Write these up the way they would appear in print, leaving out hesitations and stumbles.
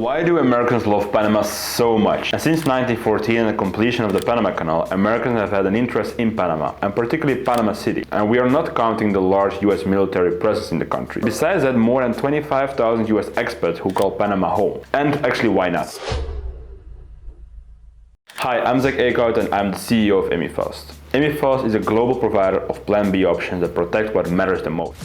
why do Americans love Panama so much? And since 1914 and the completion of the Panama Canal, Americans have had an interest in Panama, and particularly Panama City. And we are not counting the large US military presence in the country. Besides that, more than 25,000 US expats who call Panama home. And actually, why not? Hi, I'm Zach Eekhout and I'm the CEO of Emifast. Emifast is a global provider of Plan B options that protect what matters the most.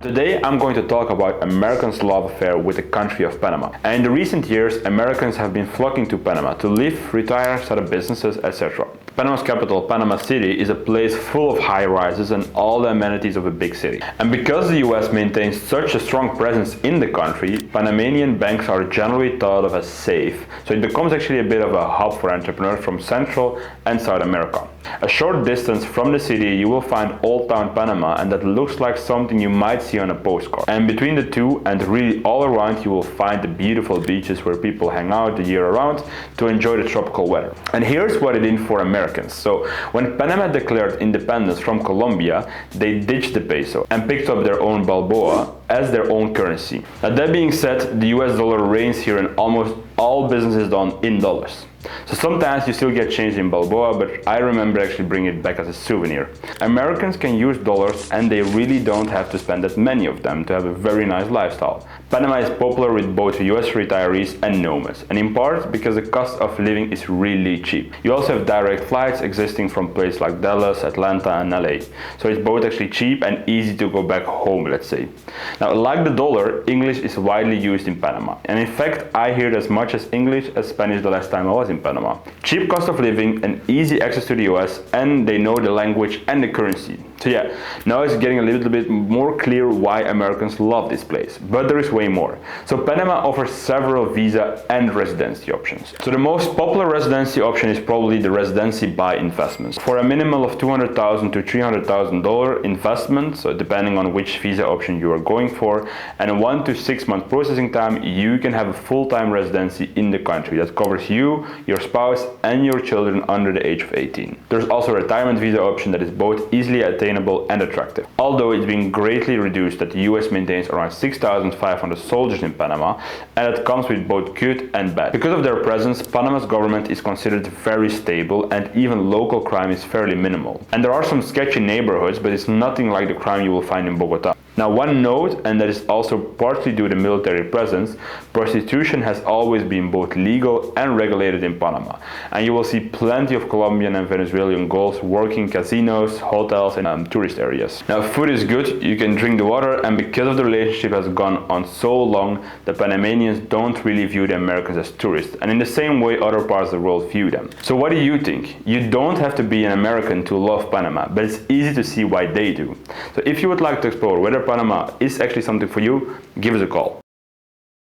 Today I'm going to talk about Americans' love affair with the country of Panama. And in the recent years, Americans have been flocking to Panama to live, retire, start up businesses, etc. Panama's capital, Panama City, is a place full of high-rises and all the amenities of a big city. And because the US maintains such a strong presence in the country, Panamanian banks are generally thought of as safe, so it becomes actually a bit of a hub for entrepreneurs from Central and South America. A short distance from the city you will find Oldtown Panama, and that looks like something you might see on a postcard. And between the two and really all around you will find the beautiful beaches where people hang out the year around to enjoy the tropical weather. And here's what it is for Americans. So when Panama declared independence from Colombia, they ditched the peso and picked up their own Balboa as their own currency. Now that being said, the US dollar reigns here and almost all business is done in dollars. So sometimes you still get change in Balboa, but I remember actually bringing it back as a souvenir. Americans can use dollars and they really don't have to spend that many of them to have a very nice lifestyle. Panama is popular with both US retirees and nomads, and in part because the cost of living is really cheap. You also have direct flights existing from places like Dallas, Atlanta and LA. So it's both actually cheap and easy to go back home, let's say. Now, like the dollar, English is widely used in Panama. And in fact, I heard as much as English as Spanish the last time I was in Panama. Cheap cost of living and easy access to the US, and they know the language and the currency. So yeah, now it's getting a little bit more clear why Americans love this place. But there is way more. So Panama offers several visa and residency options. So the most popular residency option is probably the residency by investments. For a minimum of $200,000 to $300,000 investment, so depending on which visa option you are going for, and a 1 to 6 month processing time, you can have a full-time residency in the country that covers you, your spouse and your children under the age of 18. There's also a retirement visa option that is both easily attainable and attractive. Although it's been greatly reduced that the US maintains around 6,500 soldiers in Panama, and it comes with both good and bad. Because of their presence, Panama's government is considered very stable and even local crime is fairly minimal. And there are some sketchy neighborhoods, but it's nothing like the crime you will find in Bogota. Now, one note, and that is also partly due to military presence, prostitution has always been both legal and regulated in Panama. And you will see plenty of Colombian and Venezuelan girls working casinos, hotels and tourist areas. Now, food is good, you can drink the water, and because of the relationship has gone on so long, the Panamanians don't really view the Americans as tourists, and in the same way other parts of the world view them. So what do you think? You don't have to be an American to love Panama, but it's easy to see why they do. So if you would like to explore whether Panama is actually something for you, give us a call.